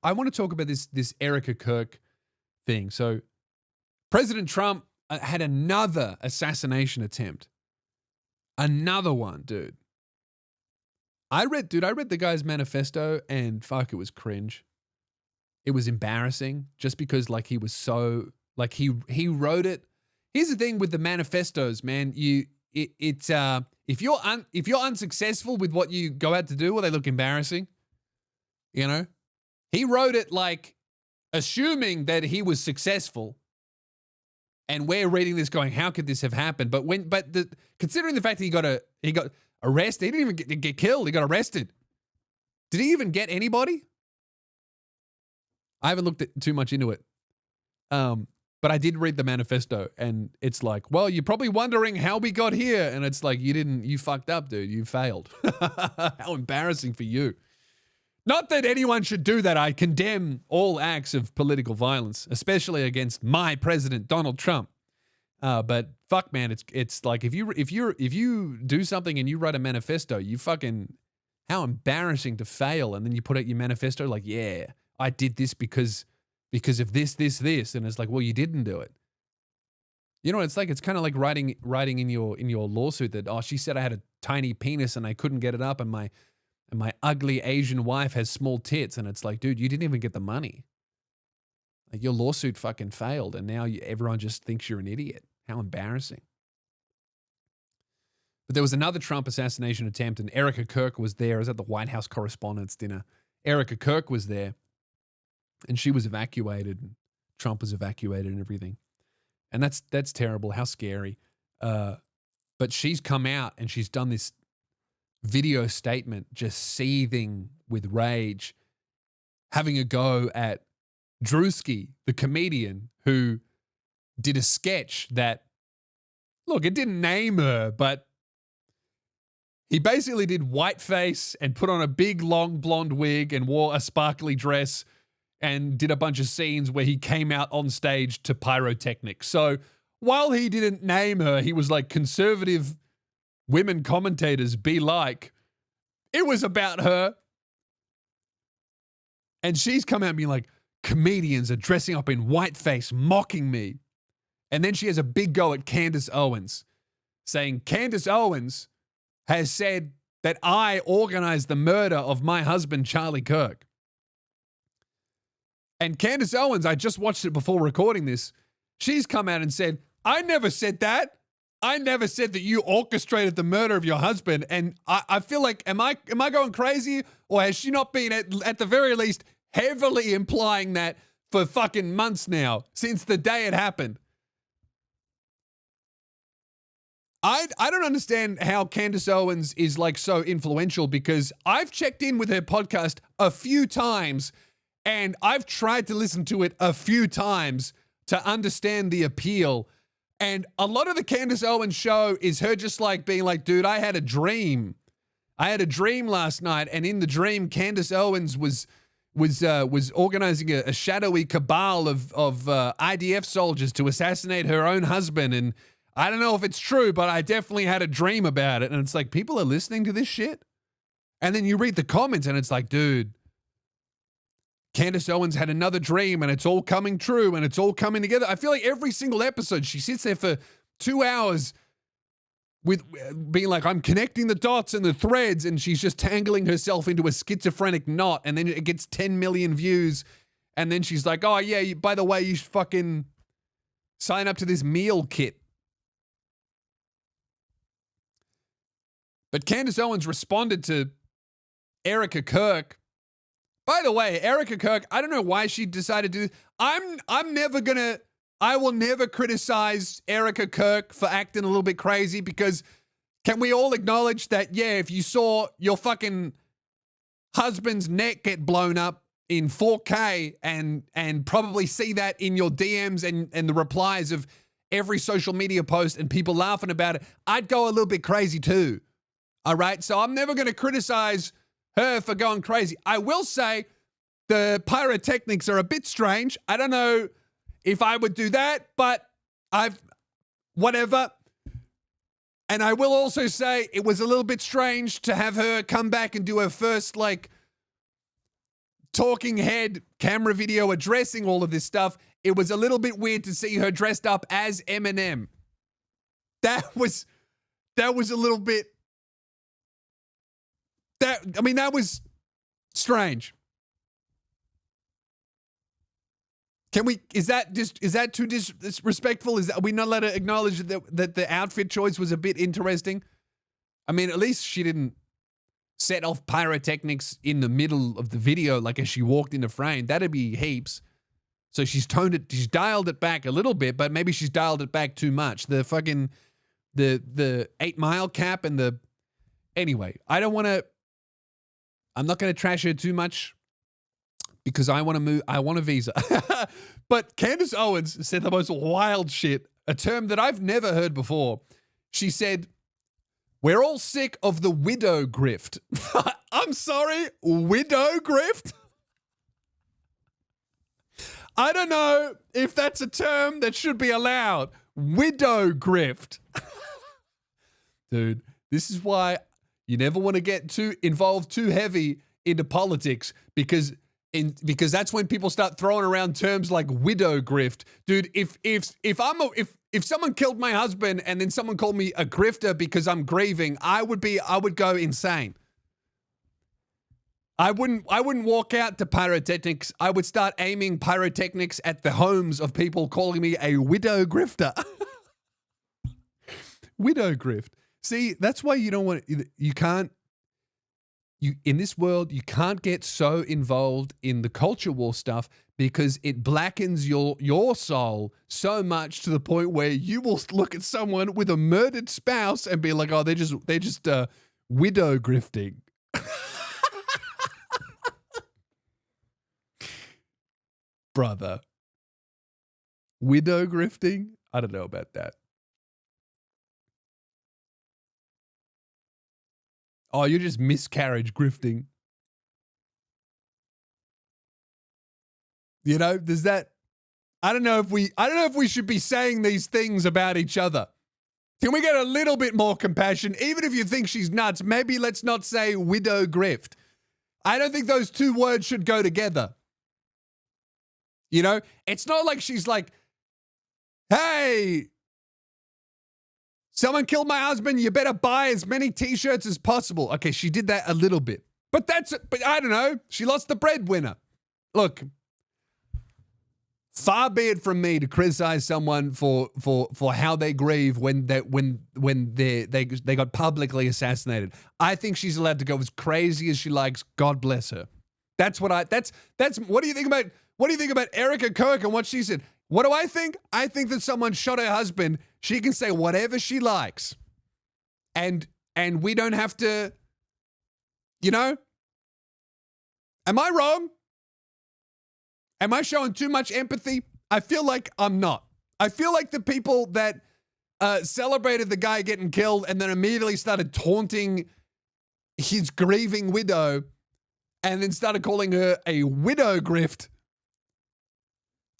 I want to talk about this Erika Kirk thing. So President Trump had another assassination attempt. Another one, dude. I read the guy's manifesto and fuck, it was cringe. It was embarrassing just because like he was so like he wrote it. Here's the thing with the manifestos, man. If you're unsuccessful with what you go out to do, well, they look embarrassing. You know? He wrote it like assuming that he was successful. And we're reading this going, how could this have happened? Considering the fact that he got arrested, he didn't even get killed, he got arrested. Did he even get anybody? I haven't looked too much into it. But I did read the manifesto and it's like, well, you're probably wondering how we got here. And it's like, you fucked up, dude. You failed. How embarrassing for you. Not that anyone should do that. I condemn all acts of political violence, especially against my president, Donald Trump. But fuck, man, it's like if you do something and you write a manifesto, how embarrassing to fail. And then you put out your manifesto like, yeah, I did this because of this, and it's like, well, you didn't do it. You know, it's like it's kind of like writing in your lawsuit that, oh, she said I had a tiny penis and I couldn't get it up, and my ugly Asian wife has small tits, and it's like, dude, you didn't even get the money. Like your lawsuit fucking failed, and now everyone just thinks you're an idiot. How embarrassing. But there was another Trump assassination attempt, and Erika Kirk was there. I was at the White House Correspondents' Dinner. Erika Kirk was there. And she was evacuated, and Trump was evacuated and everything. And that's terrible. How scary. But she's come out and she's done this video statement just seething with rage, having a go at Druski, the comedian, who did a sketch that, look, it didn't name her, but he basically did whiteface and put on a big, long blonde wig and wore a sparkly dress and did a bunch of scenes where he came out on stage to pyrotechnics. So while he didn't name her, he was like, conservative women commentators be like. It was about her. And she's come out and being like, comedians are dressing up in whiteface, mocking me. And then she has a big go at Candace Owens, saying Candace Owens has said that I organized the murder of my husband, Charlie Kirk. And Candace Owens, I just watched it before recording this. She's come out and said, I never said that. I never said that you orchestrated the murder of your husband. And I feel like, am I going crazy? Or has she not been at the very least heavily implying that for fucking months now, since the day it happened? I don't understand how Candace Owens is like so influential, because I've checked in with her podcast a few times and I've tried to listen to it a few times to understand the appeal. And a lot of the Candace Owens show is her just like being like, dude, I had a dream. I had a dream last night. And in the dream, Candace Owens was organizing a shadowy cabal of IDF soldiers to assassinate her own husband. And I don't know if it's true, but I definitely had a dream about it. And it's like, people are listening to this shit. And then you read the comments and it's like, dude, Candace Owens had another dream and it's all coming true and it's all coming together. I feel like every single episode she sits there for 2 hours with being like, I'm connecting the dots and the threads, and she's just tangling herself into a schizophrenic knot, and then it gets 10 million views. And then she's like, oh yeah, by the way, you should fucking sign up to this meal kit. But Candace Owens responded to Erika Kirk. By the way, Erika Kirk, I don't know why she decided to do this. I will never criticize Erika Kirk for acting a little bit crazy, because can we all acknowledge that, yeah, if you saw your fucking husband's neck get blown up in 4K and probably see that in your DMs and the replies of every social media post and people laughing about it, I'd go a little bit crazy too. All right? So I'm never going to criticize her for going crazy. I will say the pyrotechnics are a bit strange. I don't know if I would do that, but whatever. And I will also say it was a little bit strange to have her come back and do her first, like, talking head camera video addressing all of this stuff, it was a little bit weird to see her dressed up as Eminem. That was a little bit, that was strange. Is that too disrespectful? Are we not allowed to acknowledge that the outfit choice was a bit interesting? I mean, at least she didn't set off pyrotechnics in the middle of the video, like as she walked into frame. That'd be heaps. So she's dialed it back a little bit, but maybe she's dialed it back too much. The fucking, the 8 Mile cap and anyway, I'm not going to trash her too much because I want a visa. But Candace Owens said the most wild shit, a term that I've never heard before. She said, "We're all sick of the widow grift." I'm sorry, widow grift? I don't know if that's a term that should be allowed. Widow grift. Dude, this is why you never want to get too involved too heavy into politics because that's when people start throwing around terms like widow grift. Dude, if someone killed my husband and then someone called me a grifter because I'm grieving, I would go insane. I wouldn't walk out to pyrotechnics. I would start aiming pyrotechnics at the homes of people calling me a widow grifter. Widow grift. See, that's why in this world, you can't get so involved in the culture war stuff because it blackens your soul so much to the point where you will look at someone with a murdered spouse and be like, oh, they're just widow grifting. Brother. Widow grifting? I don't know about that. Oh, you're just miscarriage grifting. You know, there's that. I don't know if we should be saying these things about each other. Can we get a little bit more compassion? Even if you think she's nuts, maybe let's not say widow grift. I don't think those two words should go together. You know, it's not like she's like, hey, someone killed my husband, you better buy as many t-shirts as possible. Okay, she did that a little bit. But I don't know. She lost the breadwinner. Look, far be it from me to criticize someone for how they grieve when they got publicly assassinated. I think she's allowed to go as crazy as she likes. God bless her. That's what what do you think about Erika Kirk and what she said? What do I think? I think that someone shot her husband. She can say whatever she likes. And we don't have to, you know? Am I wrong? Am I showing too much empathy? I feel like I'm not. I feel like the people that celebrated the guy getting killed and then immediately started taunting his grieving widow and then started calling her a widow grift,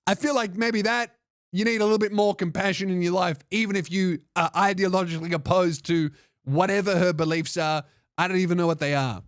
I feel like maybe that you need a little bit more compassion in your life, even if you are ideologically opposed to whatever her beliefs are. I don't even know what they are.